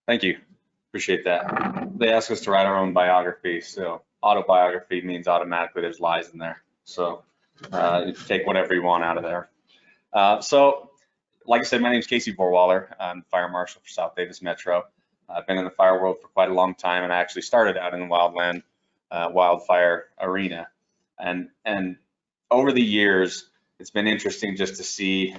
Thank you. Appreciate that. They ask us to write our own biography, so autobiography means automatically there's lies in there. So you take whatever you want out of there. So, like I said, my name is Casey Vorwaller. I'm the fire marshal for South Davis Metro. I've been in the fire world for quite a long time, and I actually started out in the wildland wildfire arena. And over the years, it's been interesting just to see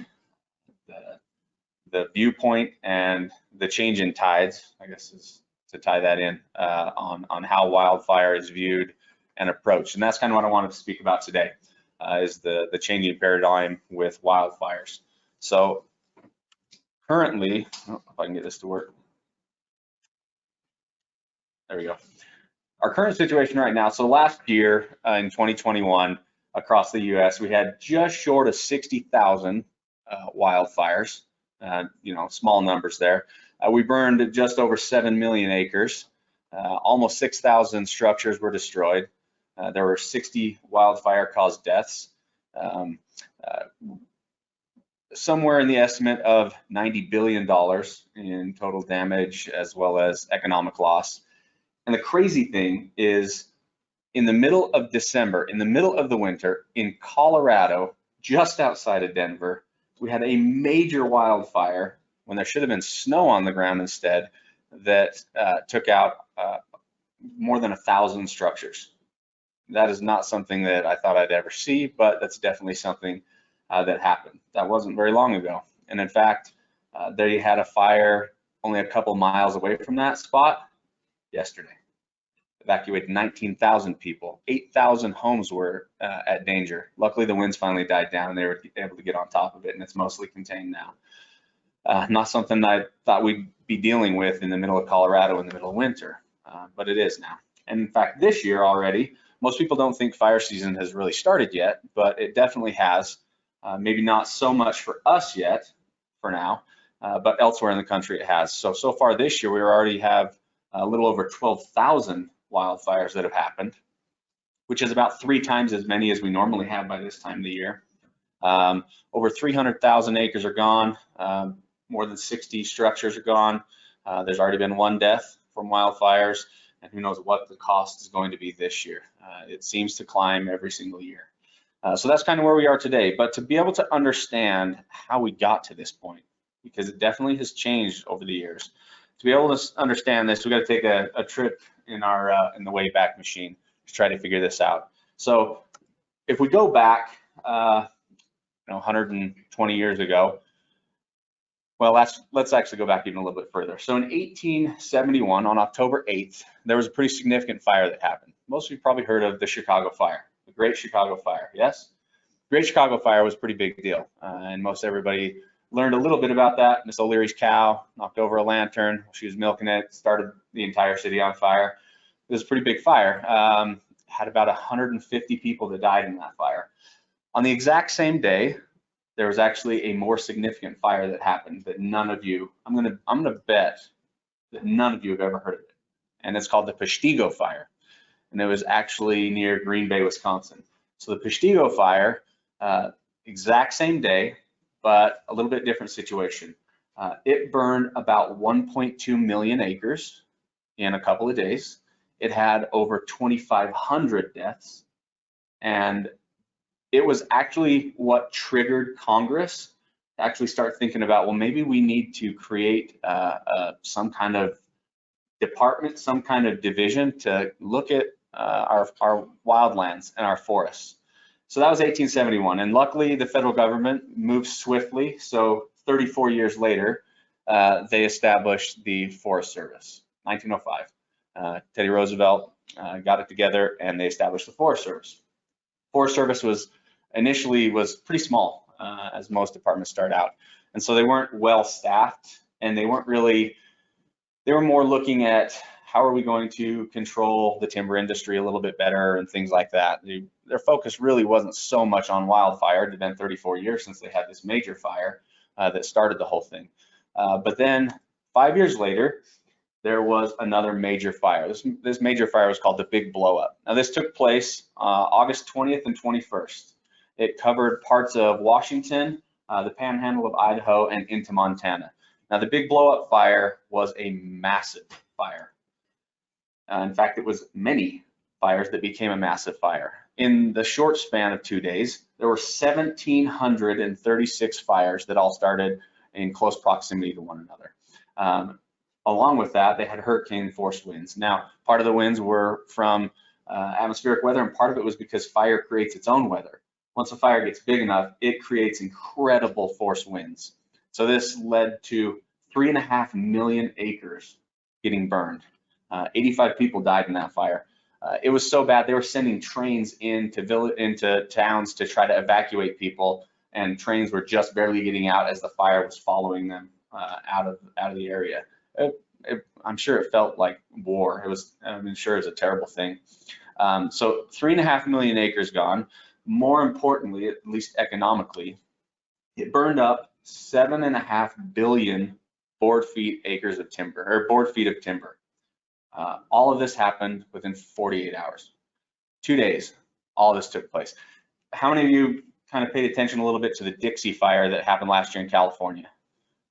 the viewpoint and the change in tides, I guess is to tie that in, on how wildfire is viewed and approached. And that's kind of what I wanted to speak about today, is the changing paradigm with wildfires. So currently, if I can get this to work. There we go. Our current situation right now, so last year in 2021, across the US, we had just short of 60,000 wildfires. Small numbers there. We burned just over 7 million acres. Almost 6,000 structures were destroyed. There were 60 wildfire-caused deaths. Somewhere in the estimate of $90 billion in total damage, as well as economic loss. And the crazy thing is, in the middle of December, in the middle of the winter, in Colorado, just outside of Denver, we had a major wildfire when there should have been snow on the ground instead, that took out more than 1,000 structures. That is not something that I thought I'd ever see, but that's definitely something that happened. That wasn't very long ago. And in fact, they had a fire only a couple miles away from that spot yesterday. Evacuated 19,000 people. 8,000 homes were at danger. Luckily, the winds finally died down and they were able to get on top of it, and it's mostly contained now. Not something I thought we'd be dealing with in the middle of Colorado in the middle of winter, but it is now. And in fact, this year already, most people don't think fire season has really started yet, but it definitely has. Maybe not so much for us yet, for now, but elsewhere in the country it has. So far this year, we already have a little over 12,000 wildfires that have happened, which is about 3 times as many as we normally have by this time of the year. Over 300,000 acres are gone. More than 60 structures are gone. There's already been 1 death from wildfires, and who knows what the cost is going to be this year. It seems to climb every single year. So that's kind of where we are today. But to be able to understand how we got to this point, because it definitely has changed over the years, to be able to understand this, we got to take a trip in the Wayback Machine to try to figure this out. So if we go back 120 years ago, well, let's actually go back even a little bit further. So in 1871, on October 8th, there was a pretty significant fire that happened. Most of you probably heard of the Chicago Fire, the Great Chicago Fire, yes? Great Chicago Fire was a pretty big deal, and most everybody learned a little bit about that. Miss O'Leary's cow knocked over a lantern. She was milking it, started the entire city on fire. It was a pretty big fire. Had about 150 people that died in that fire. On the exact same day, there was actually a more significant fire that happened that none of you, I'm gonna bet that none of you have ever heard of it. And it's called the Peshtigo Fire. And it was actually near Green Bay, Wisconsin. So the Peshtigo Fire, exact same day, but a little bit different situation. It burned about 1.2 million acres in a couple of days. It had over 2,500 deaths, and it was actually what triggered Congress to actually start thinking about, well, maybe we need to create some kind of department, some kind of division to look at our wildlands and our forests. So that was 1871, and luckily the federal government moved swiftly. So 34 years later, they established the Forest Service, 1905. Teddy Roosevelt got it together and they established the Forest Service. Forest Service was initially pretty small, as most departments start out. And so they weren't well staffed, and they were more looking at how are we going to control the timber industry a little bit better and things like that. Their focus really wasn't so much on wildfire. It had been 34 years since they had this major fire that started the whole thing. But then 5 years later, there was another major fire. This major fire was called the Big Blow Up. Now this took place August 20th and 21st. It covered parts of Washington, the panhandle of Idaho, and into Montana. Now, the big blow up fire was a massive fire. In fact, it was many fires that became a massive fire. In the short span of 2 days, there were 1,736 fires that all started in close proximity to one another. Along with that, they had hurricane force winds. Now, part of the winds were from atmospheric weather, and part of it was because fire creates its own weather. Once a fire gets big enough, it creates incredible force winds. So this led to 3.5 million acres getting burned. 85 people died in that fire. It was so bad they were sending trains into towns to try to evacuate people, and trains were just barely getting out as the fire was following them out of the area. I'm sure it felt like war. I'm sure it was a terrible thing. So 3.5 million acres gone. More importantly, at least economically, it burned up 7.5 billion board feet of timber. All of this happened within 48 hours. 2 days, all this took place. How many of you kind of paid attention a little bit to the Dixie Fire that happened last year in California?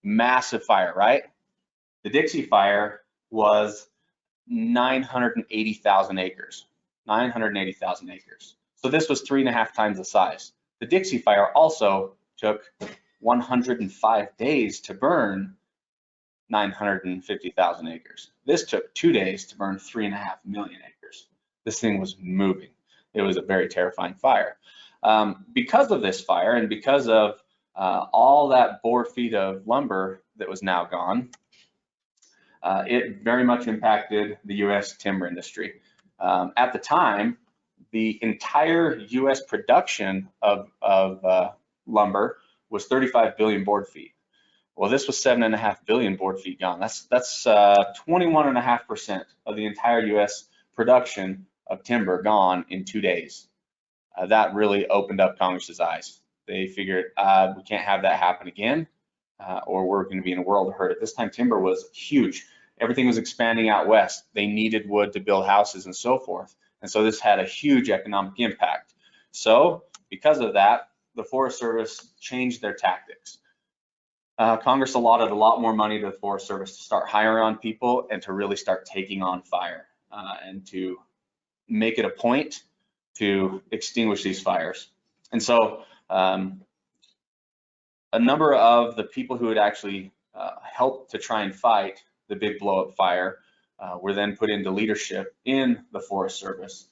Massive fire, right? The Dixie Fire was 980,000 acres. 980,000 acres. So this was 3.5 times the size. The Dixie Fire also took 105 days to burn 950,000 acres. This took 2 days to burn 3.5 million acres. This thing was moving. It was a very terrifying fire. Because of this fire and because of all that board feet of lumber that was now gone, it very much impacted the U.S. timber industry. At the time, the entire U.S. production of lumber was 35 billion board feet. Well, this was 7.5 billion board feet gone. That's 21.5% of the entire U.S. production of timber gone in 2 days. That really opened up Congress's eyes. They figured we can't have that happen again, or we're going to be in a world of hurt. At this time, timber was huge. Everything was expanding out west. They needed wood to build houses and so forth. And so this had a huge economic impact. So because of that, the Forest Service changed their tactics. Congress allotted a lot more money to the Forest Service to start hiring on people and to really start taking on fire and to make it a point to extinguish these fires. And so a number of the people who had actually helped to try and fight the big blow up fire were then put into leadership in the Forest Service.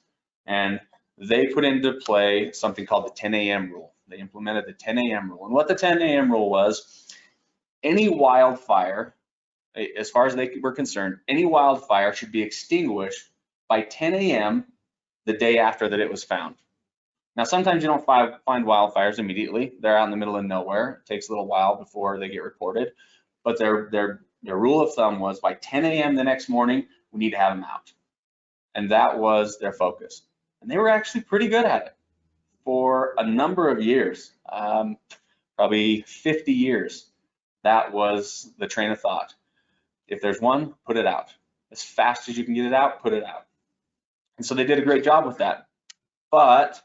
And they put into play something called the 10 a.m. rule. They implemented the 10 a.m. rule. And what the 10 a.m. rule was, any wildfire, as far as they were concerned, any wildfire should be extinguished by 10 a.m. the day after that it was found. Now, sometimes you don't find wildfires immediately. They're out in the middle of nowhere. It takes a little while before they get reported. But their rule of thumb was by 10 a.m. the next morning, we need to have them out. And that was their focus. And they were actually pretty good at it for a number of years, probably 50 years. That was the train of thought. If there's one, put it out. As fast as you can get it out, put it out. And so they did a great job with that. But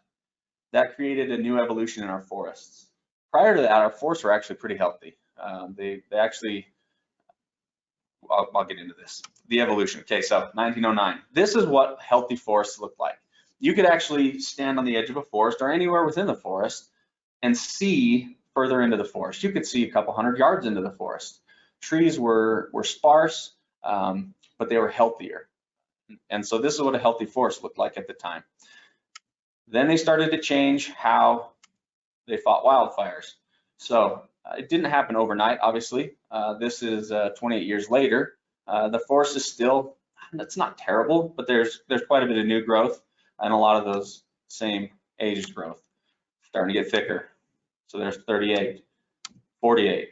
that created a new evolution in our forests. Prior to that, our forests were actually pretty healthy. They actually, I'll get into this. The evolution. Okay, so 1909. This is what healthy forests looked like. You could actually stand on the edge of a forest or anywhere within the forest and see further into the forest. You could see a couple hundred yards into the forest. Trees were sparse, but they were healthier. And so this is what a healthy forest looked like at the time. Then they started to change how they fought wildfires. So it didn't happen overnight, obviously. This is 28 years later. The forest is still, it's not terrible, but there's quite a bit of new growth and a lot of those same aged growth starting to get thicker. So there's 38, 48.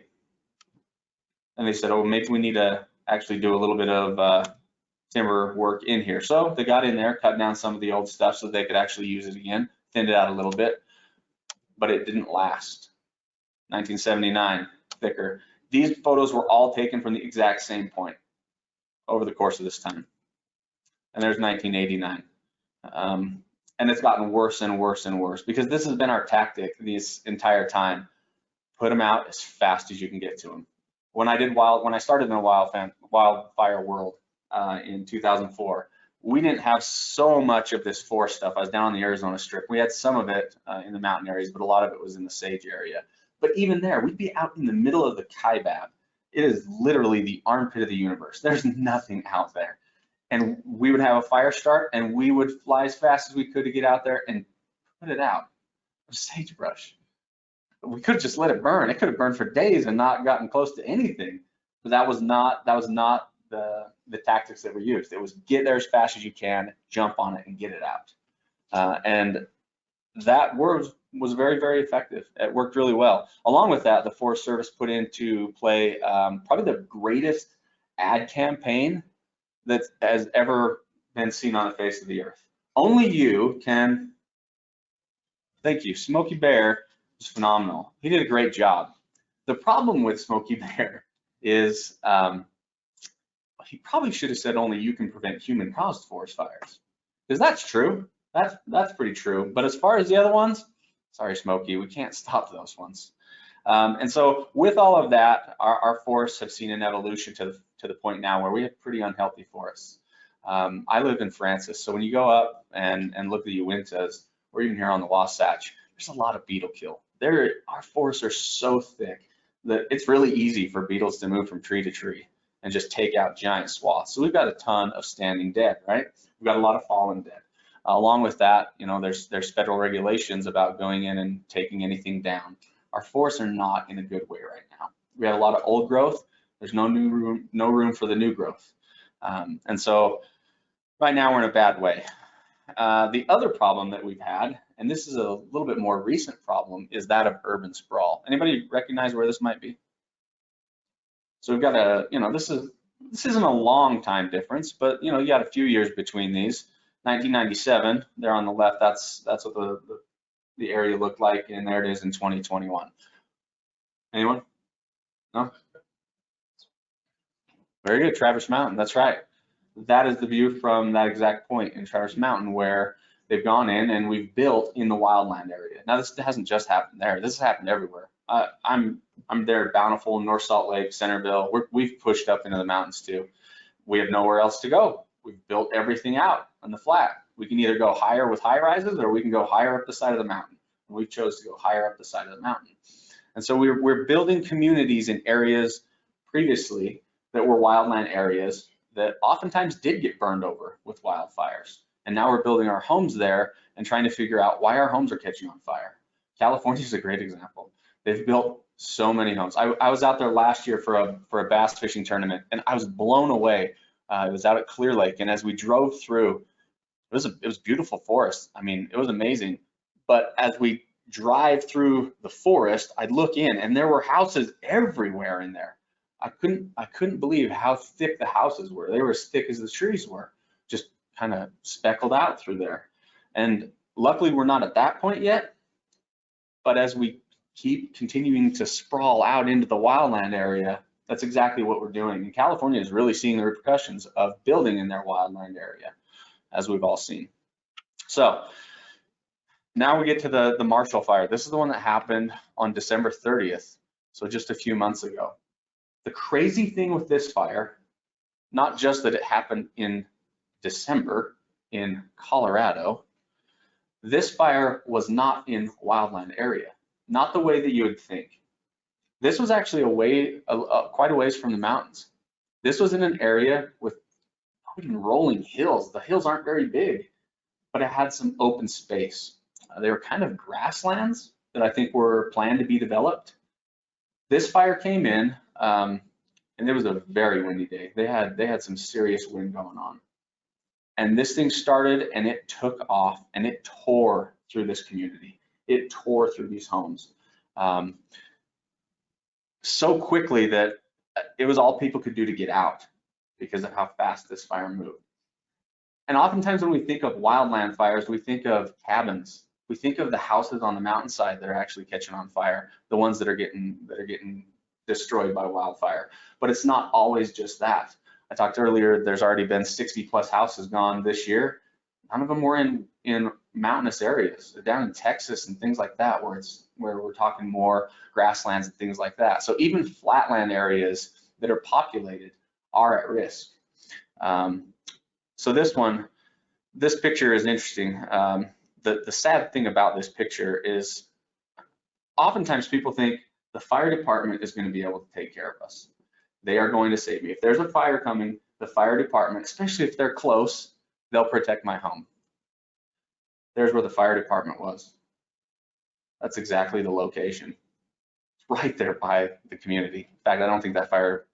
And they said, oh, maybe we need to actually do a little bit of timber work in here. So they got in there, cut down some of the old stuff so they could actually use it again, thinned it out a little bit, but it didn't last. 1979, thicker. These photos were all taken from the exact same point over the course of this time. And there's 1989. And it's gotten worse and worse and worse because this has been our tactic this entire time. Put them out as fast as you can get to them. when I started in the wildfire world in 2004, we didn't have so much of this forest stuff. I was down on the Arizona Strip. We had some of it in the mountain areas, but a lot of it was in the sage area. But even there, we'd be out in the middle of the Kaibab. It is literally the armpit of the universe. There's nothing out there. And we would have a fire start, and we would fly as fast as we could to get out there and put it out of sagebrush. We could have just let it burn. It could have burned for days and not gotten close to anything. But that was not the tactics that were used. It was get there as fast as you can, jump on it, and get it out. And that was very, very effective. It worked really well. Along with that, the Forest Service put into play probably the greatest ad campaign that has ever been seen on the face of the earth. Only you can, thank you, Smokey Bear was phenomenal. He did a great job. The problem with Smokey Bear is he probably should have said only you can prevent human-caused forest fires, because that's true. That's pretty true. But as far as the other ones, sorry, Smokey, we can't stop those ones. And so with all of that, our forests have seen an evolution to the point now where we have pretty unhealthy forests. I live in Francis, so when you go up and look at the Uintas, or even here on the Wasatch, there's a lot of beetle kill. Our forests are so thick that it's really easy for beetles to move from tree to tree and just take out giant swaths. So we've got a ton of standing dead, right? We've got a lot of fallen dead. Along with that, you know, there's federal regulations about going in and taking anything down. Our forests are not in a good way right now. We have a lot of old growth. There's no room for the new growth. And so right now we're in a bad way. The other problem that we've had, and this is a little bit more recent problem, is that of urban sprawl. Anybody recognize where this might be? So we've got this isn't a long time difference, but you got a few years between these. 1997, there on the left, that's what the area looked like, and there it is in 2021. Anyone? No? Very good, Traverse Mountain, that's right. That is the view from that exact point in Traverse Mountain where they've gone in and we've built in the wildland area. Now this hasn't just happened there, this has happened everywhere. I'm there at Bountiful, North Salt Lake, Centerville. We've pushed up into the mountains too. We have nowhere else to go. We've built everything out on the flat. We can either go higher with high rises or we can go higher up the side of the mountain. We chose to go higher up the side of the mountain. And so we're building communities in areas previously that were wildland areas that oftentimes did get burned over with wildfires. And now we're building our homes there and trying to figure out why our homes are catching on fire. California is a great example. They've built so many homes. I was out there last year for a bass fishing tournament, and I was blown away. It was out at Clear Lake, and as we drove through, it was beautiful forest. I mean, it was amazing. But as we drive through the forest, I'd look in, and there were houses everywhere in there. I couldn't believe how thick the houses were. They were as thick as the trees were, just kind of speckled out through there. And luckily, we're not at that point yet. But as we keep continuing to sprawl out into the wildland area, that's exactly what we're doing. And California is really seeing the repercussions of building in their wildland area, as we've all seen. So now we get to the Marshall Fire. This is the one that happened on December 30th, so just a few months ago. The crazy thing with this fire, not just that it happened in December in Colorado, this fire was not in wildland area, not the way that you would think. This was actually quite a ways from the mountains. This was in an area with rolling hills. The hills aren't very big, but it had some open space. They were kind of grasslands that I think were planned to be developed. This fire came in, and it was a very windy day. They had some serious wind going on. And this thing started and it took off and it tore through this community. It tore through these homes so quickly that it was all people could do to get out because of how fast this fire moved. And oftentimes when we think of wildland fires, we think of cabins. We think of the houses on the mountainside that are actually catching on fire, the ones that are getting destroyed by wildfire. But it's not always just that. I talked earlier, there's already been 60 plus houses gone this year. None of them were in mountainous areas down in Texas and things like that, where we're talking more grasslands and things like that. So even flatland areas that are populated are at risk. So this picture is interesting. The sad thing about this picture is oftentimes people think the fire department is going to be able to take care of us. They are going to save me. If there's a fire coming, the fire department, especially if they're close, they'll protect my home. There's where the fire department was. That's exactly the location. It's right there by the community. In fact, I don't think that fire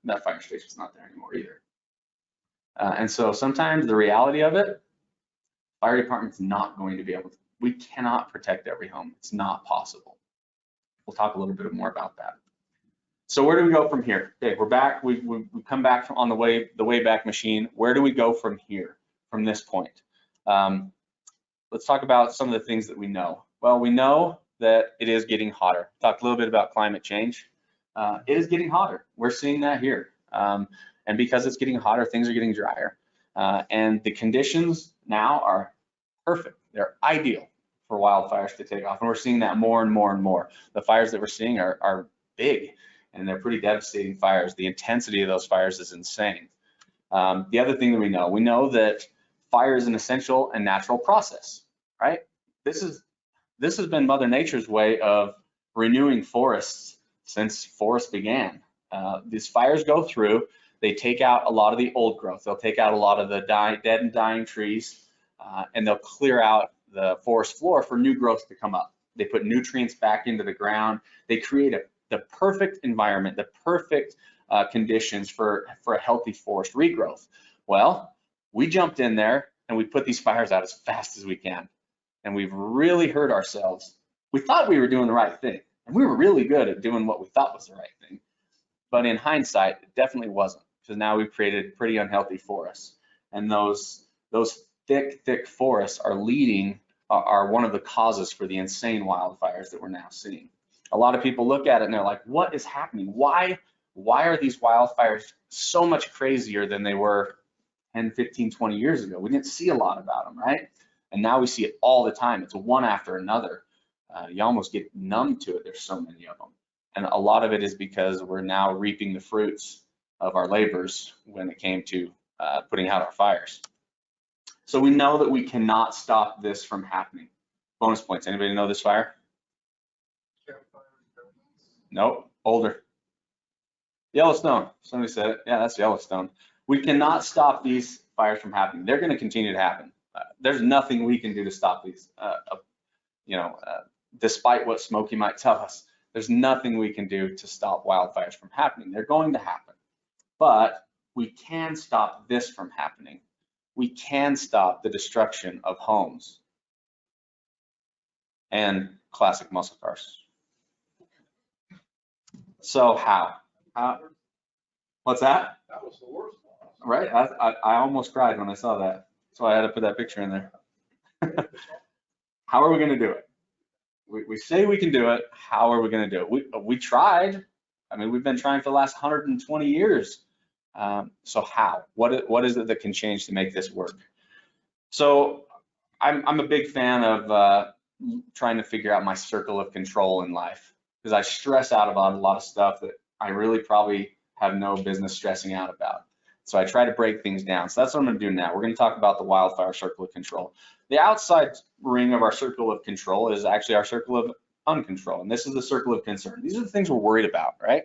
station's not there anymore either. And so sometimes the reality of it, fire department's not going to be able to, we cannot protect every home. It's not possible. We'll talk a little bit more about that. So where do we go from here? Okay, we're back. We come back on the Wayback Machine. Where do we go from here, from this point? Let's talk about some of the things that we know. Well, we know that it is getting hotter. Talked a little bit about climate change. It is getting hotter. We're seeing that here. And because it's getting hotter, things are getting drier. And the conditions now are perfect. They're ideal for wildfires to take off. And we're seeing that more and more and more. The fires that we're seeing are big, and they're pretty devastating fires. The intensity of those fires is insane. The other thing that we know that fire is an essential and natural process, right? This has been Mother Nature's way of renewing forests since forests began. These fires go through, they take out a lot of the old growth. They'll take out a lot of the dead and dying trees, and they'll clear out the forest floor for new growth to come up. They put nutrients back into the ground. They create the perfect environment, the perfect conditions for a healthy forest regrowth. Well, we jumped in there and we put these fires out as fast as we can. And we've really hurt ourselves. We thought we were doing the right thing, and we were really good at doing what we thought was the right thing. But in hindsight, it definitely wasn't, because now we've created pretty unhealthy forests. And those thick forests are one of the causes for the insane wildfires that we're now seeing. A lot of people look at it and they're like, what is happening? Why are these wildfires so much crazier than they were 10, 15, 20 years ago? We didn't see a lot about them, right? And now we see it all the time. It's one after another. You almost get numb to it. There's so many of them. And a lot of it is because we're now reaping the fruits of our labors when it came to putting out our fires. So we know that we cannot stop this from happening. Bonus points. Anybody know this fire? Nope, older. Yellowstone. Somebody said it. Yeah, that's Yellowstone. We cannot stop these fires from happening. They're going to continue to happen. There's nothing we can do to stop these. Despite what Smokey might tell us, there's nothing we can do to stop wildfires from happening. They're going to happen. But we can stop this from happening. We can stop the destruction of homes and classic muscle cars. So how? What's that? That was the worst one. Right, I almost cried when I saw that. So I had to put that picture in there. How are we gonna do it? We say we can do it. How are we gonna do it? We tried. I mean, we've been trying for the last 120 years. So how? What is it that can change to make this work? So I'm a big fan of trying to figure out my circle of control in life, because I stress out about a lot of stuff that I really probably have no business stressing out about. So I try to break things down. So that's what I'm going to do now. We're going to talk about the wildfire circle of control. The outside ring of our circle of control is actually our circle of uncontrol, and this is the circle of concern. These are the things we're worried about, right?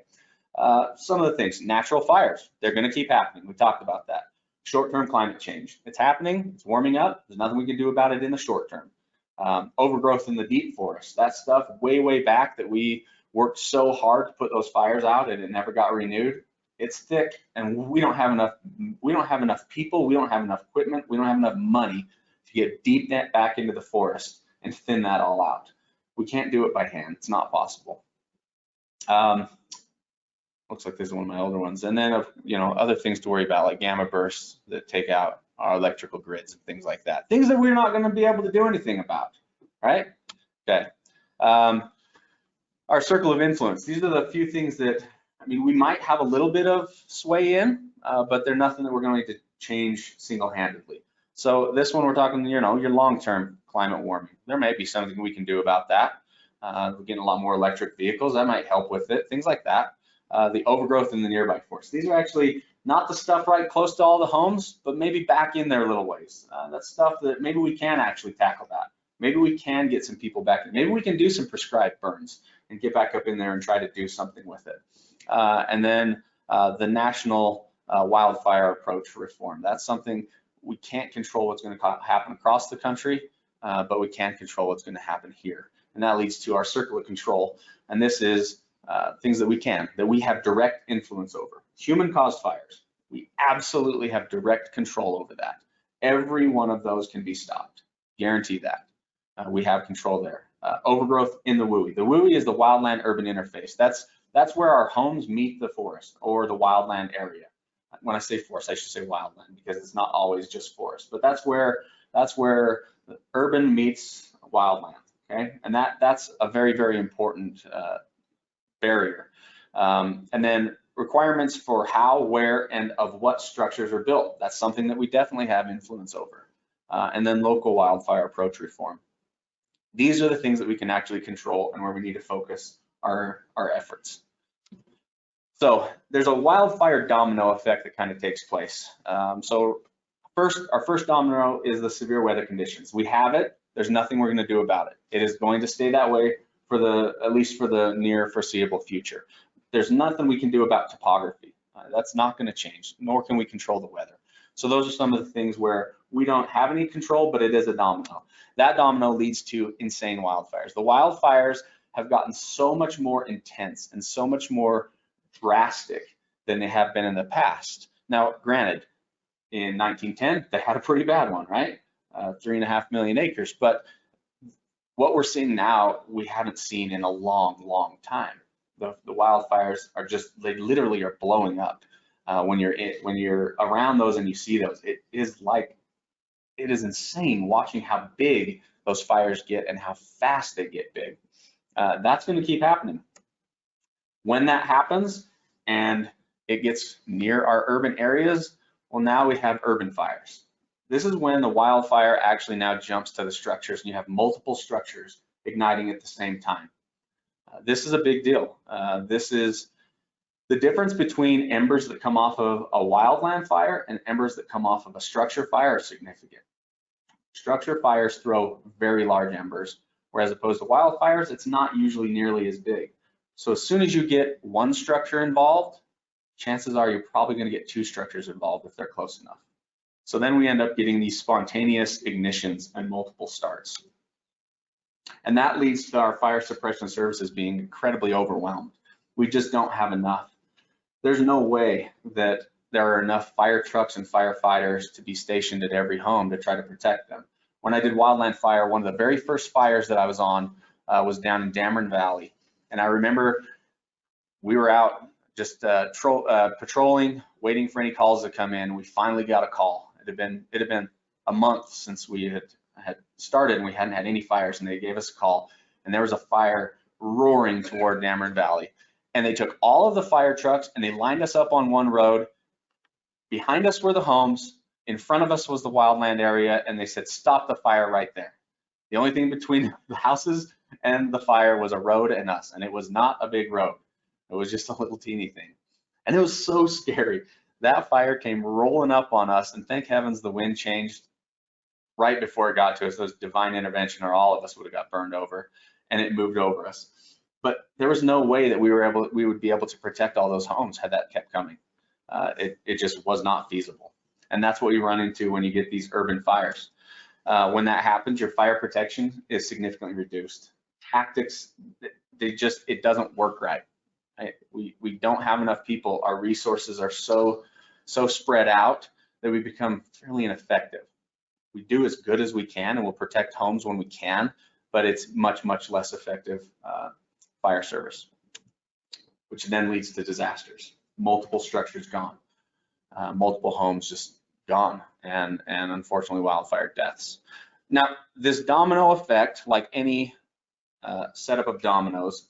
Some of the things, natural fires, they're going to keep happening. We talked about that. Short-term climate change, it's happening, it's warming up. There's nothing we can do about it in the short term. Overgrowth in the deep forest, that stuff way back that we worked so hard to put those fires out and it never got renewed. It's thick, and we don't have enough people, we don't have enough equipment, we don't have enough money to get deep back into the forest and thin that all out. We can't do it by hand. It's not possible. Looks like this is one of my older ones. And then, other things to worry about, like gamma bursts that take out our electrical grids and things like that. Things that we're not going to be able to do anything about, right? Okay. Our circle of influence. These are the few things that, we might have a little bit of sway in, but they're nothing that we're going to change single-handedly. So this one we're talking, your long-term climate warming. There may be something we can do about that. We're getting a lot more electric vehicles. That might help with it, things like that. The overgrowth in the nearby forests. These are actually not the stuff right close to all the homes, but maybe back in there a little ways. That's stuff that maybe we can actually tackle that. Maybe we can get some people back in. Maybe we can do some prescribed burns and get back up in there and try to do something with it. And then the national wildfire approach reform. That's something we can't control what's going to happen across the country, but we can control what's going to happen here. And that leads to our circle of control. And this is things that we have direct influence over. Human-caused fires, we absolutely have direct control over that. Every one of those can be stopped, guarantee that. We have control there. Overgrowth in the WUI. The WUI is the wildland urban interface. That's where our homes meet the forest or the wildland area. When I say forest, I should say wildland because it's not always just forest, but that's where the urban meets wildland. Okay, and that's a very, very important barrier. And then requirements for how, where, and of what structures are built. That's something that we definitely have influence over. And then local wildfire approach reform. These are the things that we can actually control and where we need to focus our efforts. So there's a wildfire domino effect that kind of takes place. So our first domino is the severe weather conditions. We have it. There's nothing we're going to do about it. It is going to stay that way at least for the near foreseeable future. There's nothing we can do about topography. That's not going to change, nor can we control the weather. So those are some of the things where we don't have any control, but it is a domino. That domino leads to insane wildfires. The wildfires have gotten so much more intense and so much more drastic than they have been in the past. Now, granted, in 1910, they had a pretty bad one, right? 3.5 million acres. But what we're seeing now, we haven't seen in a long, long time. The wildfires are they literally are blowing up. When you're around those and you see those, it is insane watching how big those fires get and how fast they get big. That's going to keep happening. When that happens and it gets near our urban areas, well, now we have urban fires. This is when the wildfire actually now jumps to the structures and you have multiple structures igniting at the same time. This is a big deal. This is the difference between embers that come off of a wildland fire and embers that come off of a structure fire are significant. Structure fires throw very large embers, whereas opposed to wildfires, it's not usually nearly as big. So as soon as you get one structure involved, chances are you're probably going to get two structures involved if they're close enough. So then we end up getting these spontaneous ignitions and multiple starts. And that leads to our fire suppression services being incredibly overwhelmed. We just don't have enough. There's no way that there are enough fire trucks and firefighters to be stationed at every home to try to protect them. When I did wildland fire, one of the very first fires that I was on was down in Dameron Valley. And I remember we were out just patrolling, waiting for any calls to come in. We finally got a call. It had been a month since we had started and we hadn't had any fires, and they gave us a call, and there was a fire roaring toward Dameron Valley. And they took all of the fire trucks and they lined us up on one road. Behind us were the homes, in front of us was the wildland area, and they said, stop the fire right there. The only thing between the houses and the fire was a road and us, and it was not a big road. It was just a little teeny thing. And it was so scary. That fire came rolling up on us, and thank heavens the wind changed right before it got to us. It was divine intervention, or all of us would have got burned over, and it moved over us. But there was no way that we would be able to protect all those homes had that kept coming. It just was not feasible. And that's what you run into when you get these urban fires. When that happens, your fire protection is significantly reduced. Tactics, it doesn't work right. We don't have enough people. Our resources are so spread out that we become fairly ineffective. We do as good as we can, and we'll protect homes when we can, but it's much, much less effective fire service, which then leads to disasters. Multiple structures gone, multiple homes just gone, and unfortunately wildfire deaths. Now, this domino effect, like any setup of dominoes,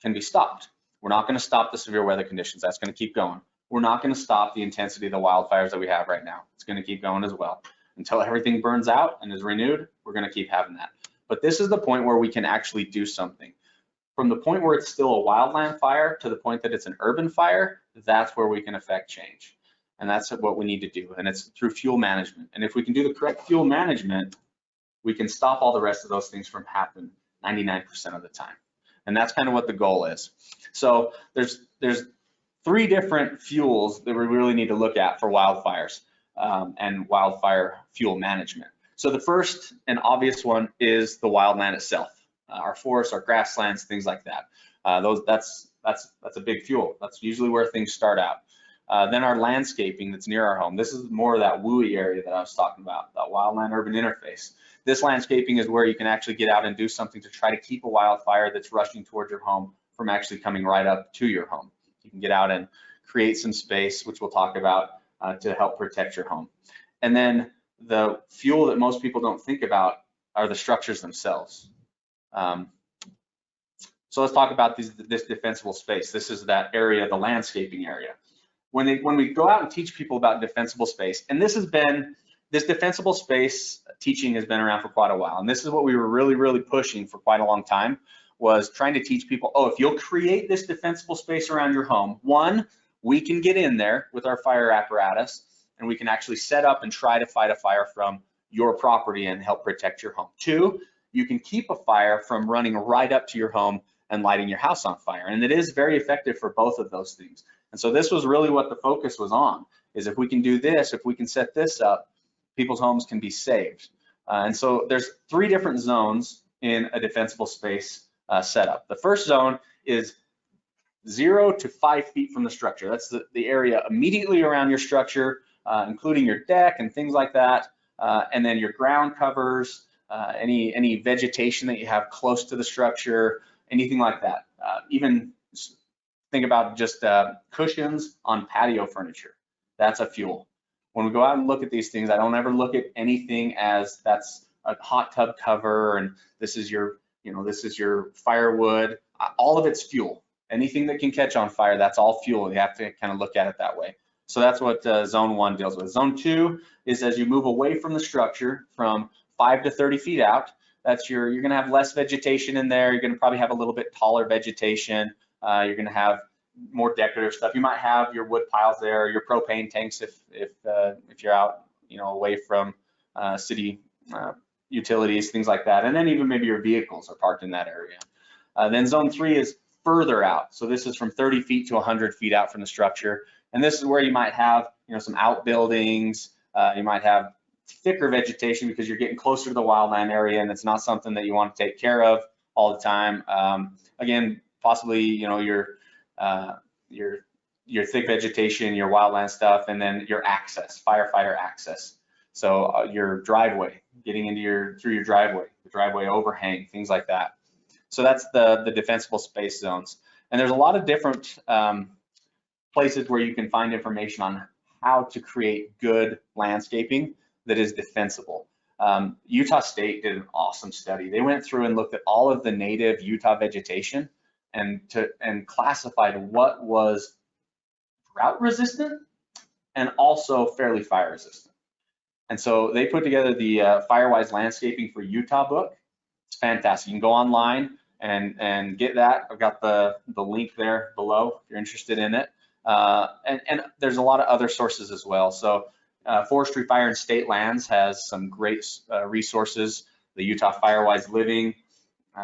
can be stopped. We're not going to stop the severe weather conditions. That's going to keep going. We're not going to stop the intensity of the wildfires that we have right now. It's going to keep going as well. until everything burns out and is renewed, we're going to keep having that. But this is the point where we can actually do something. From the point where it's still a wildland fire to the point that it's an urban fire, that's where we can affect change. And that's what we need to do. And it's through fuel management. And if we can do the correct fuel management, we can stop all the rest of those things from happening 99% of the time. And that's kind of what the goal is. So there's 3 different fuels that we really need to look at for wildfires and wildfire fuel management. So the first and obvious one is the wildland itself, our forests, our grasslands, things like that. That's a big fuel. That's usually where things start out. Then our landscaping that's near our home. This is more of that WUI area that I was talking about, that wildland urban interface. This landscaping is where you can actually get out and do something to try to keep a wildfire that's rushing towards your home from actually coming right up to your home. You can get out and create some space, which we'll talk about, to help protect your home. And then the fuel that most people don't think about are the structures themselves. So let's talk about this defensible space. This is that area, the landscaping area. When we go out and teach people about defensible space, and this defensible space teaching has been around for quite a while, and this is what we were really pushing for quite a long time, was trying to teach people, oh, if you'll create this defensible space around your home, 1, we can get in there with our fire apparatus, and we can actually set up and try to fight a fire from your property and help protect your home. 2, you can keep a fire from running right up to your home and lighting your house on fire. And it is very effective for both of those things. And so this was really what the focus was on, is if we can do this, if we can set this up, people's homes can be saved. And so there's 3 different zones in a defensible space setup. The first zone is 0 to 5 feet from the structure. That's the area immediately around your structure, including your deck and things like that. And then your ground covers, any vegetation that you have close to the structure, anything like that. Even think about just cushions on patio furniture. That's a fuel. When we go out and look at these things, I don't ever look at anything as that's a hot tub cover and this is your firewood. All of it's fuel. Anything that can catch on fire, that's all fuel. You have to kind of look at it that way. So that's what zone 1 deals with. Zone 2 is as you move away from the structure from 5 to 30 feet out, you're gonna have less vegetation in there. You're gonna probably have a little bit taller vegetation. You're gonna have more decorative stuff. You might have your wood piles there, your propane tanks if you're out, away from city utilities, things like that. And then even maybe your vehicles are parked in that area. Then zone 3 is further out. So this is from 30 feet to 100 feet out from the structure. And this is where you might have, some outbuildings. You might have thicker vegetation because you're getting closer to the wildland area and it's not something that you want to take care of all the time. Again, possibly, your thick vegetation, your wildland stuff, and then your access, firefighter access. So your driveway, getting into through your driveway, the driveway overhang, things like that. So that's the defensible space zones. And there's a lot of different places where you can find information on how to create good landscaping that is defensible. Utah State did an awesome study. They went through and looked at all of the native Utah vegetation and classified what was drought resistant and also fairly fire resistant. And so they put together the Firewise Landscaping for Utah book. It's fantastic. You can go online and get that. I've got the link there below if you're interested in it. And there's a lot of other sources as well. So Forestry, Fire, and State Lands has some great resources. The Utah Firewise Living.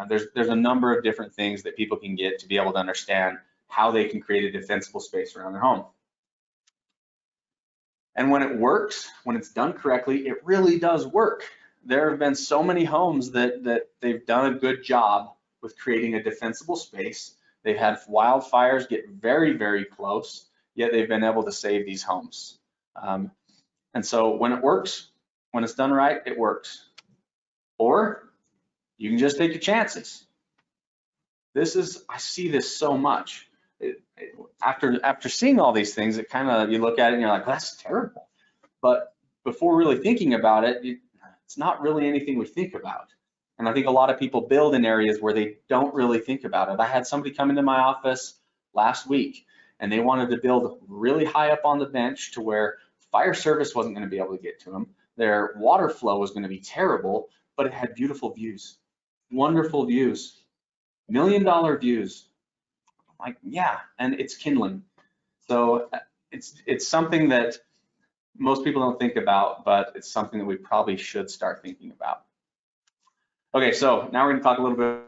There's a number of different things that people can get to be able to understand how they can create a defensible space around their home. And when it works, when it's done correctly, it really does work. There have been so many homes that they've done a good job with creating a defensible space. They've had wildfires get very, very close, yet they've been able to save these homes. And so when it works, when it's done right, it works. Or you can just take your chances. I see this so much. After seeing all these things, it kind of, you look at it and you're like, well, that's terrible. But before really thinking about it, it's not really anything we think about. And I think a lot of people build in areas where they don't really think about it. I had somebody come into my office last week and they wanted to build really high up on the bench to where fire service wasn't going to be able to get to them. Their water flow was going to be terrible, but it had beautiful views, wonderful views, $1 million views. Like, yeah, and it's kindling. So it's something that most people don't think about, but it's something that we probably should start thinking about. Okay, so now we're going to talk a little bit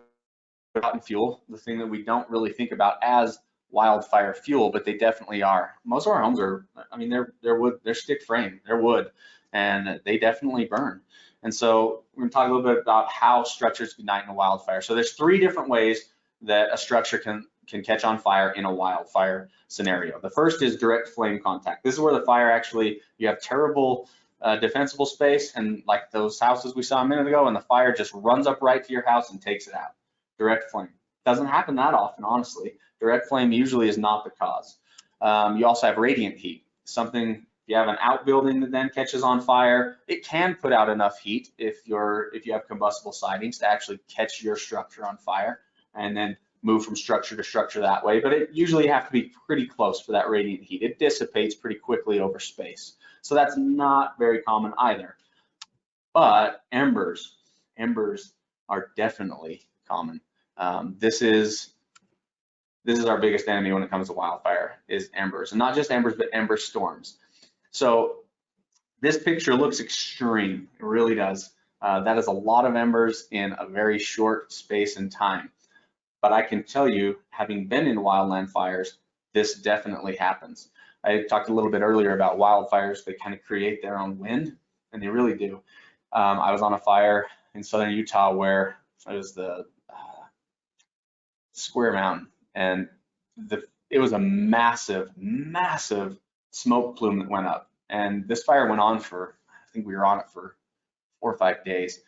about fuel, the thing that we don't really think about as wildfire fuel, but they definitely are. Most of our homes are, I mean, they're wood, they're stick frame, they're wood, and they definitely burn. And so we're going to talk a little bit about how structures ignite in a wildfire. So there's 3 different ways that a structure can catch on fire in a wildfire scenario. The first is direct flame contact. This is where the fire actually, you have terrible defensible space, and like those houses we saw a minute ago, and the fire just runs up right to your house and takes it out. Direct flame. Doesn't happen that often, honestly. Direct flame usually is not the cause. You also have radiant heat. Something, if you have an outbuilding that then catches on fire, it can put out enough heat if you have combustible sidings to actually catch your structure on fire and then move from structure to structure that way. But it usually have to be pretty close for that radiant heat. It dissipates pretty quickly over space. So that's not very common either. But embers are definitely common. This is our biggest enemy when it comes to wildfire, is embers, and not just embers, but ember storms. So this picture looks extreme, it really does. That is a lot of embers in a very short space and time. But I can tell you, having been in wildland fires, this definitely happens. I talked a little bit earlier about wildfires. They kind of create their own wind, and they really do. I was on a fire in southern Utah where it was the Square Mountain, and it was a massive smoke plume that went up. And this fire went on for, I think we were on it for 4 or 5 days.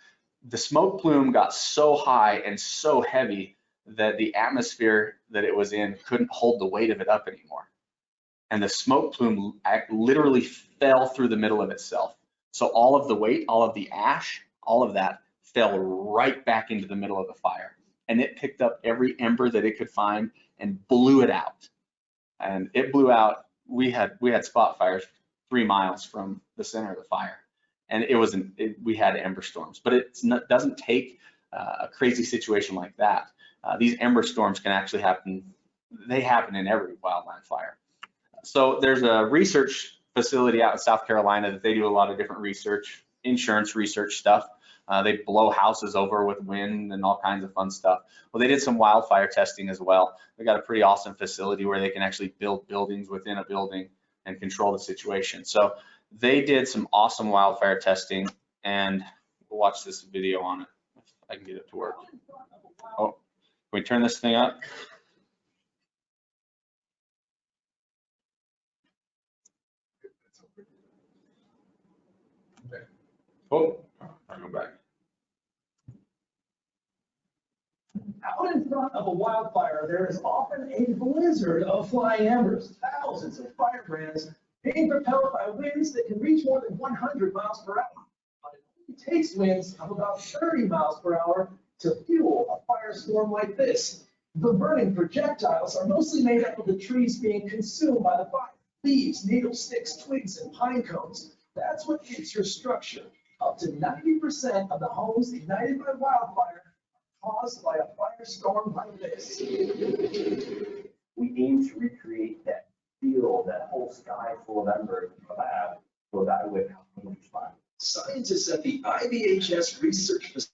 The smoke plume got so high and so heavy that the atmosphere that it was in couldn't hold the weight of it up anymore. And the smoke plume literally fell through the middle of itself. So all of the weight, all of the ash, all of that fell right back into the middle of the fire. And it picked up every ember that it could find and blew it out. And it blew out. We had spot fires 3 miles from the center of the fire. And we had ember storms, but it doesn't take a crazy situation like that. These ember storms can actually happen. They happen in every wildland fire. So there's a research facility out in South Carolina that they do a lot of different research, insurance research stuff. They blow houses over with wind and all kinds of fun stuff. Well, they did some wildfire testing as well. They got a pretty awesome facility where they can actually build buildings within a building and control the situation. So they did some awesome wildfire testing, and we'll watch this video on it if I can get it to work. Oh, can we turn this thing up? Okay. Oh, I'll go back. Out in front of a wildfire, there is often a blizzard of flying embers. Thousands of firebrands being propelled by winds that can reach more than 100 miles per hour. But it only takes winds of about 30 miles per hour to fuel a firestorm like this. The burning projectiles are mostly made up of the trees being consumed by the fire. Leaves, needles, sticks, twigs, and pine cones. That's what gives your structure. Up to 90% of the homes ignited by wildfire caused by a firestorm like this. We aim to recreate that feel, that whole sky full of embers in the lab to evaluate how things respond. Scientists at the IBHS Research Facility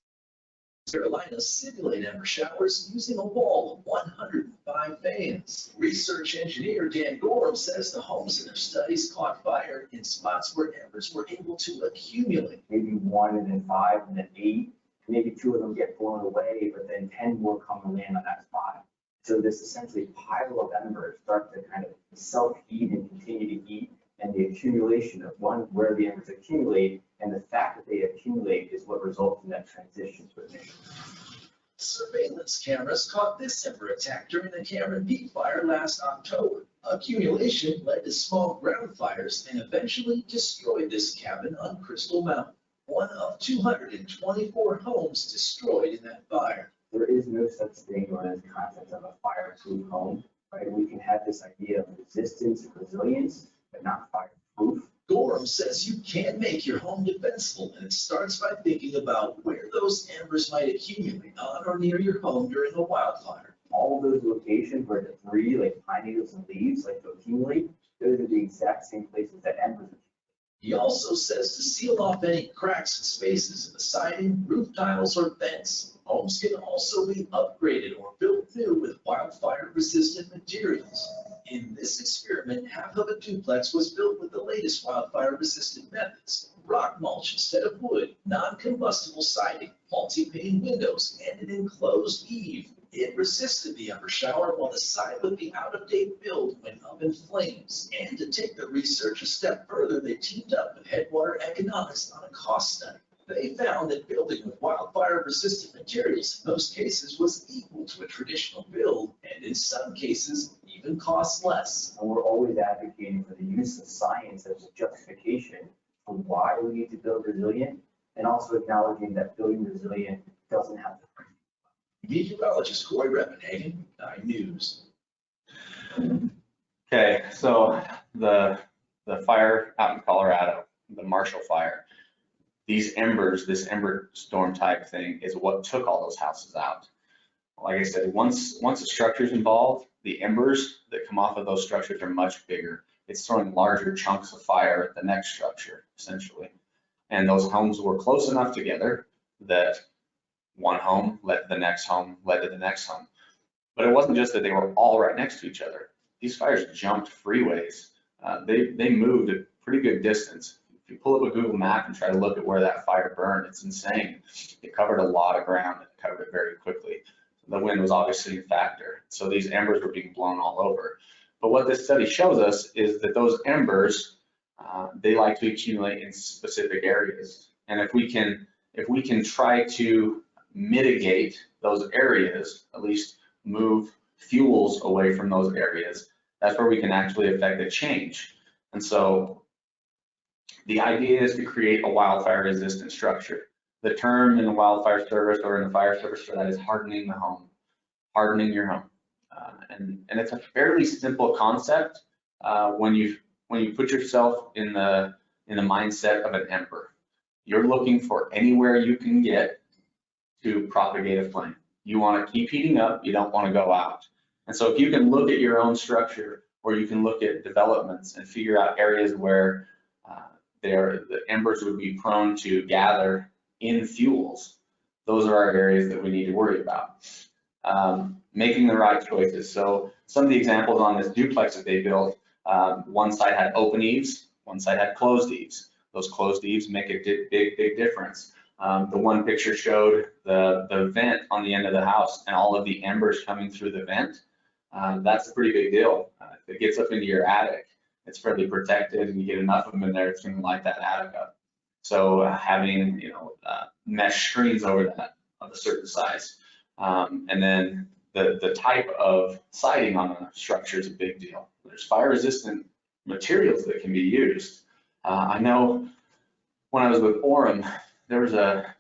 in Carolina simulate ember showers using a wall of 105 fans. Research engineer Dan Gorham says the homes in their studies caught fire in spots where embers were able to accumulate. Maybe 1 and then 5 and then 8. Maybe 2 of them get blown away, but then 10 more come and land on that spot. So this essentially pile of embers start to kind of self-heat and continue to heat, and the accumulation of where the embers accumulate, and the fact that they accumulate is what results in that transition to ignition. Surveillance cameras caught this ember attack during the Cameron Peak fire last October. Accumulation led to small ground fires and eventually destroyed this cabin on Crystal Mountain. One of 224 homes destroyed in that fire. There is no such thing as the concept of a fireproof home, right? We can have this idea of resistance and resilience, but not fireproof. Gorham Forum says you can make your home defensible, and it starts by thinking about where those embers might accumulate on or near your home during a wildfire. All of those locations where debris, like pine needles and leaves, like to accumulate, those are the exact same places that embers accumulate. He also says to seal off any cracks and spaces in the siding, roof tiles, or vents. Homes can also be upgraded or built new with wildfire-resistant materials. In this experiment, half of a duplex was built with the latest wildfire-resistant methods: rock mulch instead of wood, non-combustible siding, multi-pane windows, and an enclosed eave. It resisted the ember shower while the side with the out-of-date build went up in flames. And to take the research a step further, they teamed up with Headwater Economics on a cost study. They found that building with wildfire-resistant materials in most cases was equal to a traditional build, and in some cases even cost less. And we're always advocating for the use of science as a justification for why we need to build resilient, and also acknowledging that building resilient doesn't have to. Meteorologist Corey Reppenhagen, 9 News. Okay, so the fire out in Colorado, the Marshall Fire, these embers, this ember storm type thing is what took all those houses out. Like I said, once a structure is involved, the embers that come off of those structures are much bigger. It's throwing larger chunks of fire at the next structure, essentially. And those homes were close enough together that one home led to the next home, led to the next home. But it wasn't just that they were all right next to each other. These fires jumped freeways. They moved a pretty good distance. If you pull up a Google map and try to look at where that fire burned, it's insane. It covered a lot of ground. It covered it very quickly. The wind was obviously a factor. So these embers were being blown all over. But what this study shows us is that those embers, they like to accumulate in specific areas. And if we can try to mitigate those areas, at least move fuels away from those areas, that's where we can actually affect a change. And so the idea is to create a wildfire resistant structure. The term in the wildfire service or in the fire service for that is hardening the home, hardening your home. And it's a fairly simple concept when you put yourself in the mindset of an ember. You're looking for anywhere you can get to propagate a flame. You want to keep heating up, you don't want to go out. And so if you can look at your own structure, or you can look at developments and figure out areas where the embers would be prone to gather in fuels, those are our areas that we need to worry about. Making the right choices. So some of the examples on this duplex that they built, one side had open eaves, one side had closed eaves. Those closed eaves make a big difference. The one picture showed the vent on the end of the house and all of the embers coming through the vent. That's a pretty big deal. If it gets up into your attic, it's fairly protected, and you get enough of them in there, it's going to light that attic up. So having mesh screens over that of a certain size, and then the type of siding on a structure is a big deal. There's fire-resistant materials that can be used. I know when I was with Orem, there was a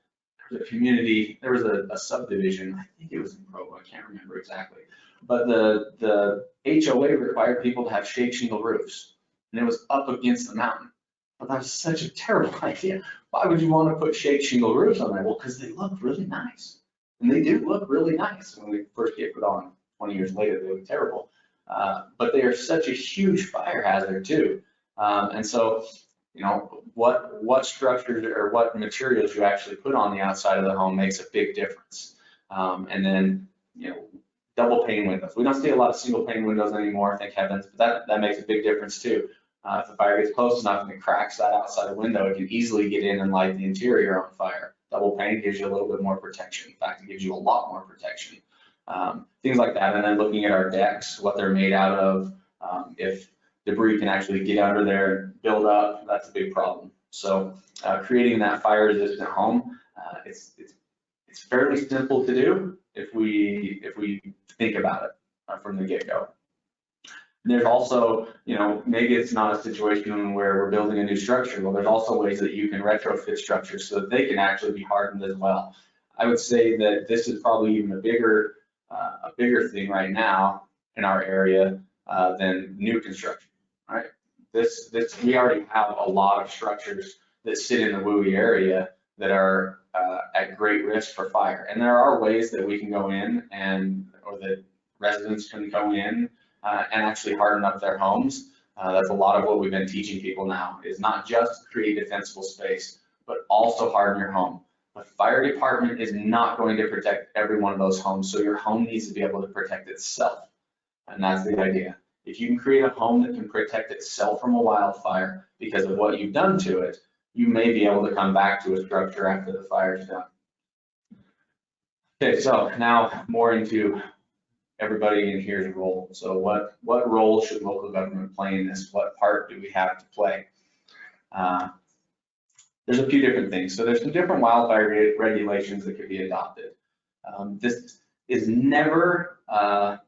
community, there was a subdivision, I think it was in Provo, I can't remember exactly, but the HOA required people to have shade shingle roofs, and it was up against the mountain. But that was such a terrible idea. Why would you want to put shade shingle roofs on there? Well, because they look really nice, and they do look really nice. When they first get put on, 20 years later, they look terrible. But they are such a huge fire hazard too. And so, what structures or what materials you actually put on the outside of the home makes a big difference. And then, double pane windows. We don't see a lot of single pane windows anymore, thank heavens, but that makes a big difference too. If the fire gets close enough and it cracks that outside window, it can easily get in and light the interior on fire. Double pane gives you a little bit more protection. In fact, it gives you a lot more protection. Things like that. And then looking at our decks, what they're made out of, if debris can actually get under there and build up, that's a big problem. So creating that fire resistant home, it's fairly simple to do if we think about it from the get-go. There's also, maybe it's not a situation where we're building a new structure. Well, there's also ways that you can retrofit structures so that they can actually be hardened as well. I would say that this is probably even a bigger thing right now in our area than new construction, right? we already have a lot of structures that sit in the WUI area that are at great risk for fire. And there are ways that we can go in or that residents can go in and actually harden up their homes. That's a lot of what we've been teaching people now, is not just create defensible space, but also harden your home. The fire department is not going to protect every one of those homes, so your home needs to be able to protect itself. And that's the idea. If you can create a home that can protect itself from a wildfire because of what you've done to it, you may be able to come back to a structure after the fire's done. Okay, so now more into everybody in here's role. So what role should local government play in this? What part do we have to play? There's a few different things. So there's some different wildfire regulations that could be adopted. This is never a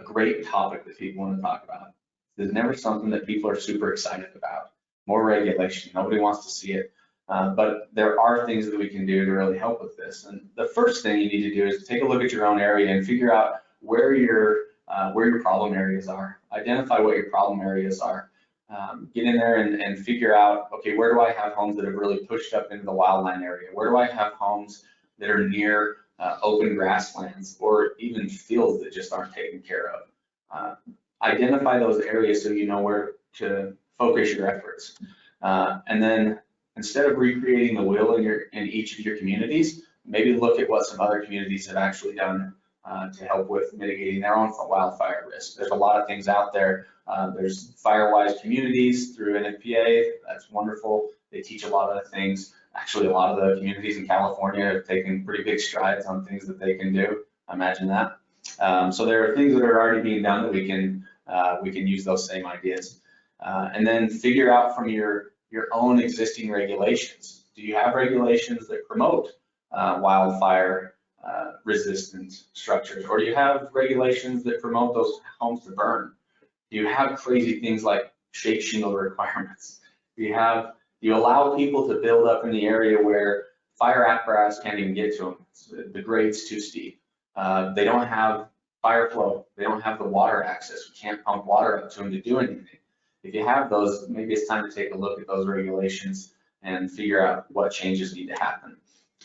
great topic that people want to talk about. There's never something that people are super excited about. More regulation, nobody wants to see it. But there are things that we can do to really help with this. And the first thing you need to do is take a look at your own area and figure out where your problem areas are. Identify what your problem areas are. Get in there and figure out, okay, where do I have homes that have really pushed up into the wildland area? Where do I have homes that are near open grasslands or even fields that just aren't taken care of? Identify those areas so you know where to focus your efforts. And then instead of recreating the wheel in each of your communities, maybe look at what some other communities have actually done to help with mitigating their own wildfire risk. There's a lot of things out there. There's Firewise communities through NFPA. That's wonderful. They teach a lot of things. Actually, a lot of the communities in California have taken pretty big strides on things that they can do. Imagine that. So there are things that are already being done that we can use those same ideas. And then figure out from your own existing regulations. Do you have regulations that promote wildfire resistant structures, or do you have regulations that promote those homes to burn? Do you have crazy things like shake shingle requirements? Do you allow people to build up in the area where fire apparatus can't even get to them? The grade's too steep. They don't have fire flow. They don't have the water access. We can't pump water up to them to do anything. If you have those, maybe it's time to take a look at those regulations and figure out what changes need to happen.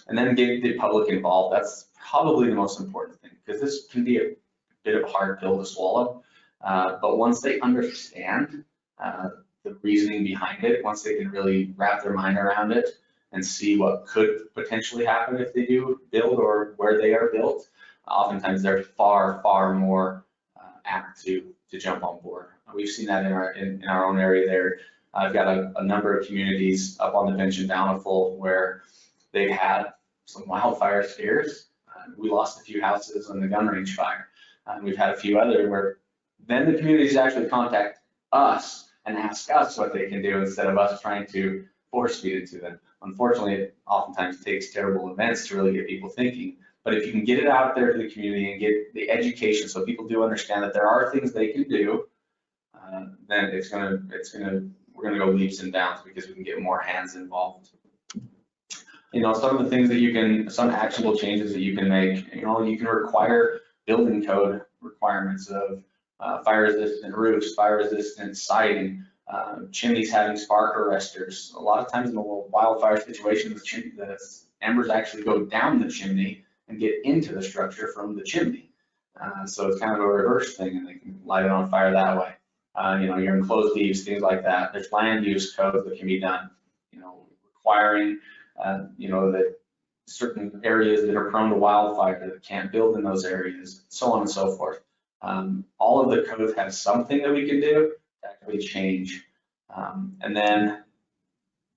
And then get the public involved. That's probably the most important thing, because this can be a bit of a hard pill to swallow. But once they understand the reasoning behind it, once they can really wrap their mind around it and see what could potentially happen if they do build or where they are built, oftentimes they're far, far more apt to jump on board. We've seen that in our own area there. I've got a number of communities up on the bench in Bountiful where they've had some wildfire scares. We lost a few houses on the gun range fire. We've had a few other where then the communities actually contact us and ask us what they can do instead of us trying to force feed it to them. Unfortunately, it oftentimes takes terrible events to really get people thinking. But if you can get it out there to the community and get the education so people do understand that there are things they can do, then we're gonna go leaps and bounds because we can get more hands involved. You know, some of the things that some actionable changes that you can make, you know, you can require building code requirements of fire resistant roofs, fire resistant siding, chimneys having spark arresters. A lot of times in a wildfire situation, the embers actually go down the chimney and get into the structure from the chimney. So it's kind of a reverse thing, and they can light it on fire that way. You know, your enclosed eaves, things like that. There's land use codes that can be done, you know, requiring, you know, that certain areas that are prone to wildfire that can't build in those areas, so on and so forth. All of the codes have something that we can do to actually change. And then,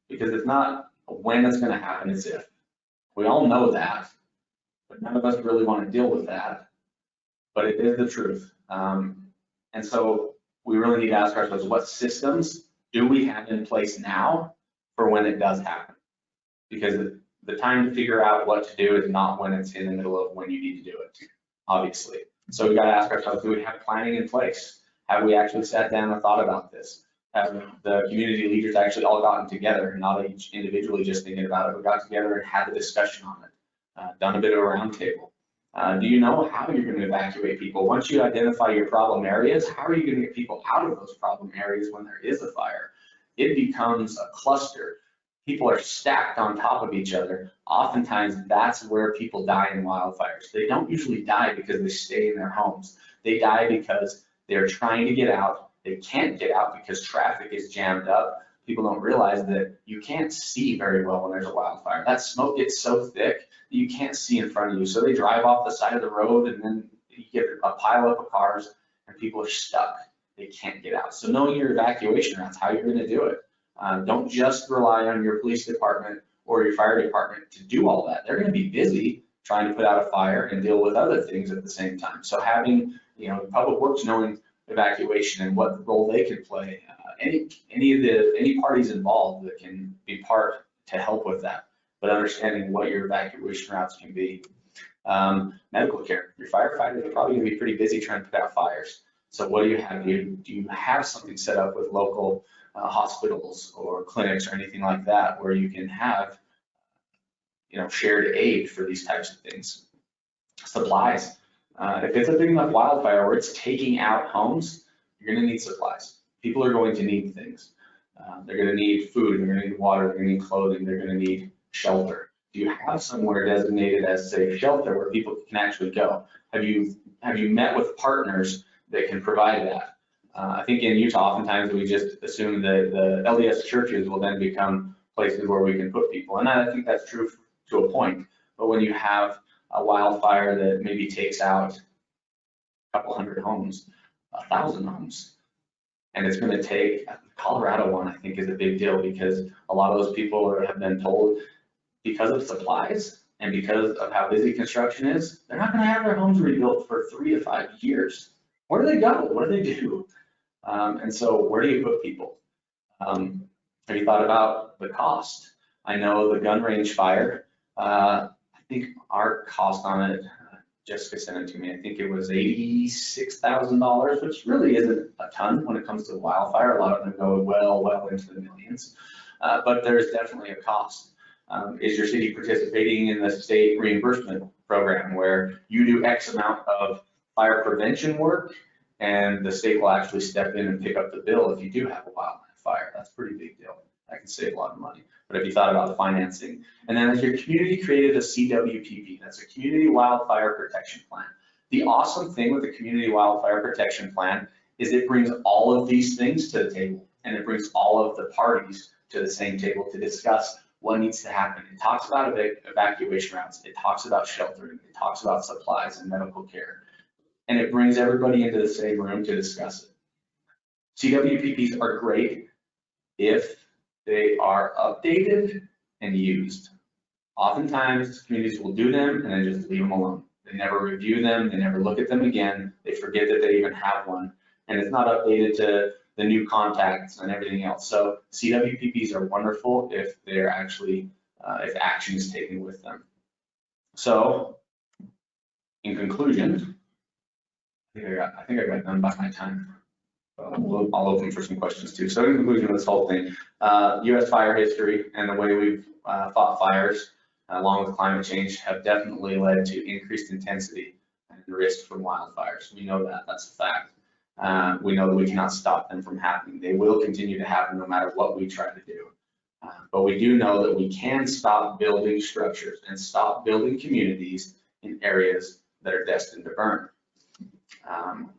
because it's not when it's going to happen, it's if. We all know that, but none of us really want to deal with that. But it is the truth. And so we really need to ask ourselves, what systems do we have in place now for when it does happen? Because the time to figure out what to do is not when it's in the middle of when you need to do it, obviously. So we got to ask ourselves, do we have planning in place? Have we actually sat down and thought about this? Have the community leaders actually all gotten together, not each individually just thinking about it, but got together and had a discussion on it, done a bit of a roundtable? Do you know how you're going to evacuate people? Once you identify your problem areas, how are you going to get people out of those problem areas when there is a fire? It becomes a cluster. People are stacked on top of each other. Oftentimes, that's where people die in wildfires. They don't usually die because they stay in their homes. They die because they're trying to get out. They can't get out because traffic is jammed up. People don't realize that you can't see very well when there's a wildfire. That smoke gets so thick that you can't see in front of you. So they drive off the side of the road, and then you get a pile up of cars and people are stuck. They can't get out. So knowing your evacuation routes, how you're going to do it. Don't just rely on your police department or your fire department to do all that. They're going to be busy trying to put out a fire and deal with other things at the same time. So having, public works knowing evacuation and what role they can play, any parties involved that can be part to help with that, but understanding what your evacuation routes can be. Medical care, your firefighters are probably going to be pretty busy trying to put out fires. So what do you have? Do you have something set up with local hospitals or clinics or anything like that where you can have, shared aid for these types of things? Supplies. If it's a big enough wildfire where it's taking out homes, you're going to need supplies. People are going to need things. They're going to need food, they're going to need water, they're going to need clothing, they're going to need shelter. Do you have somewhere designated as, say, shelter where people can actually go? Have you met with partners that can provide that? I think in Utah, oftentimes we just assume that the LDS churches will then become places where we can put people. And I think that's true to a point. But when you have a wildfire that maybe takes out a couple hundred homes, 1,000 homes, and it's going to take, the Colorado one, I think, is a big deal because a lot of those people have been told because of supplies and because of how busy construction is, they're not going to have their homes rebuilt for 3 to 5 years. Where do they go? What do they do? And so where do you put people? Have you thought about the cost? I know the gun range fire, I think our cost on it, Jessica sent it to me, I think it was $86,000, which really isn't a ton when it comes to wildfire. A lot of them go well into the millions, but there's definitely a cost. Is your city participating in the state reimbursement program where you do X amount of fire prevention work and the state will actually step in and pick up the bill if you do have a wildfire? That's a pretty big deal. That can save a lot of money. But have you thought about the financing? And then has your community created a CWPP? That's a Community Wildfire Protection Plan. The awesome thing with the Community Wildfire Protection Plan is it brings all of these things to the table, and it brings all of the parties to the same table to discuss what needs to happen. It talks about evacuation routes. It talks about sheltering. It talks about supplies and medical care. And it brings everybody into the same room to discuss it. CWPPs are great if they are updated and used. Oftentimes, communities will do them and then just leave them alone. They never review them, they never look at them again, they forget that they even have one, and it's not updated to the new contacts and everything else. So CWPPs are wonderful if they're actually, if action is taken with them. So, in conclusion, I think I got done by my time. I'll open for some questions too. So in conclusion of this whole thing, U.S. fire history and the way we've fought fires, along with climate change, have definitely led to increased intensity and risk from wildfires. We know that, that's a fact. We know that we cannot stop them from happening. They will continue to happen no matter what we try to do. But we do know that we can stop building structures and stop building communities in areas that are destined to burn.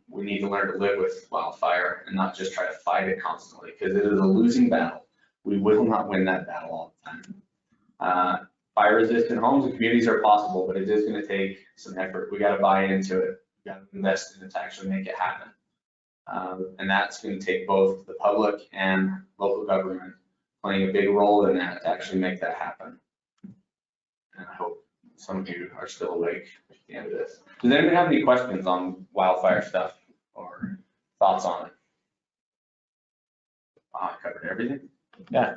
We need to learn to live with wildfire and not just try to fight it constantly, because it is a losing battle. We will not win that battle all the time. Fire resistant homes and communities are possible, but it is going to take some effort. We got to buy into it. We got to invest in it to actually make it happen. And that's going to take both the public and local government playing a big role in that to actually make that happen. And I hope some of you are still awake at the end of this. Does anyone have any questions on wildfire stuff or thoughts on it? I covered everything. Yeah.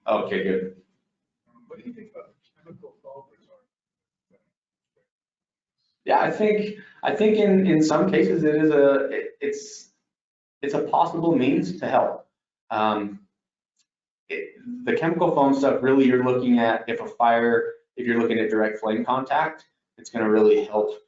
Okay, good. What do you think about chemical filters? Yeah, I think in some cases it is it's a possible means to help. The chemical foam stuff, really, you're looking at if you're looking at direct flame contact, it's going to really help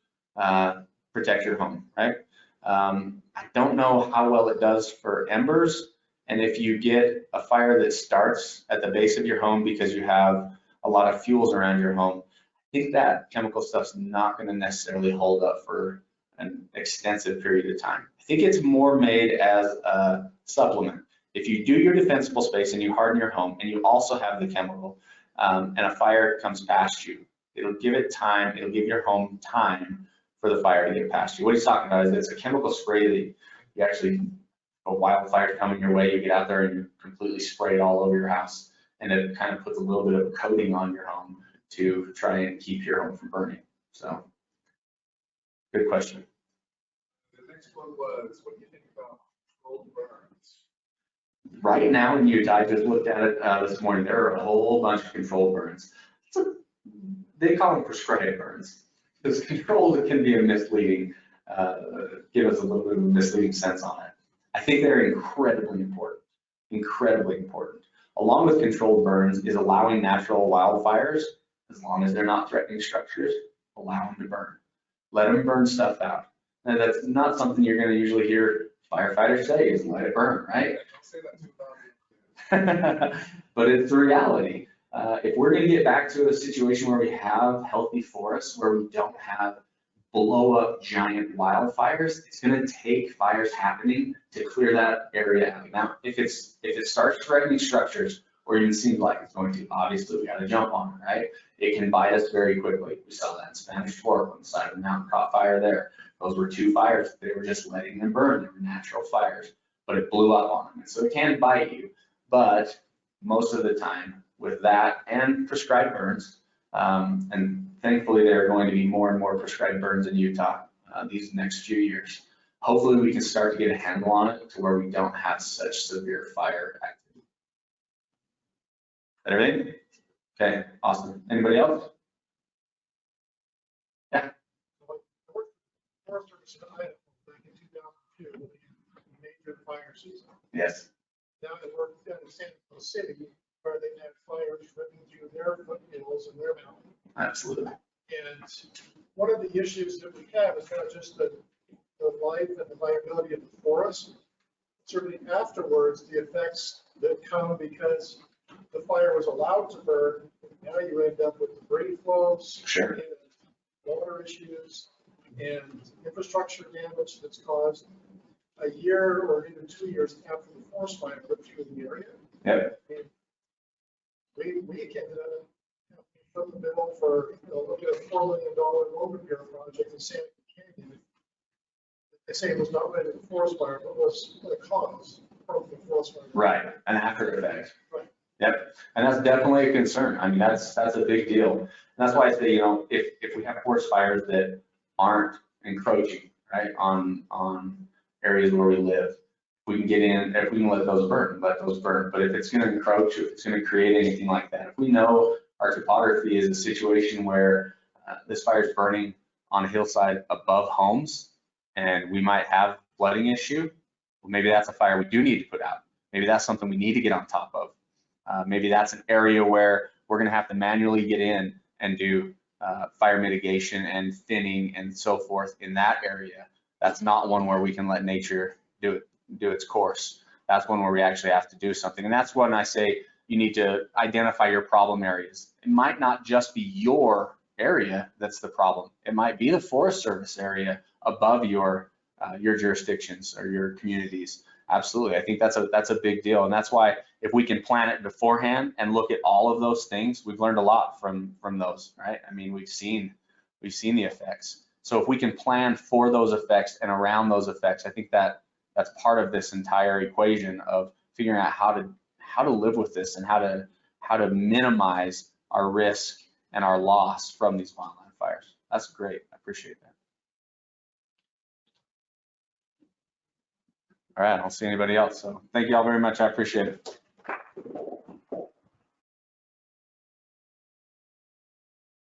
protect your home, right? I don't know how well it does for embers. And if you get a fire that starts at the base of your home because you have a lot of fuels around your home, I think that chemical stuff's not going to necessarily hold up for an extensive period of time. I think it's more made as a supplement. If you do your defensible space and you harden your home and you also have the chemical and a fire comes past you, it'll give it time, it'll give your home time for the fire to get past you. What he's talking about is it's a chemical spray that you actually, a wildfire coming your way, you get out there and you completely spray it all over your house. And it kind of puts a little bit of a coating on your home to try and keep your home from burning. So, good question. The next one was, what do you think about controlled burns? Right now in Utah, I just looked at it this morning, there are a whole bunch of controlled burns. They call them prescribed burns. Because controlled can be a misleading, give us a little bit of a misleading sense on it. I think they're incredibly important, incredibly important. Along with controlled burns is allowing natural wildfires, as long as they're not threatening structures, allow them to burn. Let them burn stuff out. And that's not something you're going to usually hear firefighters say is let it burn, right? Don't say that too loud. But it's the reality. If we're going to get back to a situation where we have healthy forests, where we don't have blow up giant wildfires, it's going to take fires happening to clear that area out. Now, if it starts threatening structures or even seems like it's going to, obviously we got to jump on it, right? It can bite us very quickly. We saw that in Spanish Fork on the side of the mountain, caught fire there. Those were 2 fires. They were just letting them burn. They were natural fires, but it blew up on them. And so it can bite you, but most of the time with that and prescribed burns, and thankfully there are going to be more and more prescribed burns in Utah these next few years. Hopefully we can start to get a handle on it to where we don't have such severe fire activity. Is that everything? Okay, awesome. Anybody else? Yeah. Forest Service in Idaho back in 2002, when the major fire season. Yes. Now they work down in San Diego City, where they had fires ripping through their foothills and their mountain. Absolutely. And one of the issues that we have is not just the life and the viability of the forest, certainly afterwards, the effects that come because the fire was allowed to burn. Now you end up with debris flows, Sure. and water issues, and infrastructure damage that's caused a year or even 2 years after the forest fire ripped through the area. Yep. And we ended up putting the bill for, look at a $4 million road repair project in San Canyon. They say it was not related to the forest fire, but was the cause from the forest fire. Right, an after effect. Right. Yep, and that's definitely a concern. I mean, that's a big deal. And that's why I say, if we have forest fires that aren't encroaching, right, on areas where we live, we can get in, if we can let those burn. But if it's going to encroach, if it's going to create anything like that, if we know our topography is a situation where this fire is burning on a hillside above homes, and we might have flooding issue, well, maybe that's a fire we do need to put out. Maybe that's something we need to get on top of. Maybe that's an area where we're going to have to manually get in and do fire mitigation and thinning and so forth in that area. That's not one where we can let nature do its course. That's one where we actually have to do something. And that's when I say you need to identify your problem areas. It might not just be your area that's the problem. It might be the Forest Service area above your jurisdictions or your communities. Absolutely, I think that's a big deal, and that's why if we can plan it beforehand and look at all of those things, we've learned a lot from those, right? I mean, we've seen the effects. So if we can plan for those effects and around those effects, I think that's part of this entire equation of figuring out how to live with this and how to minimize our risk and our loss from these wildland fires. That's great. I appreciate that. All right, I don't see anybody else. So thank you all very much. I appreciate it.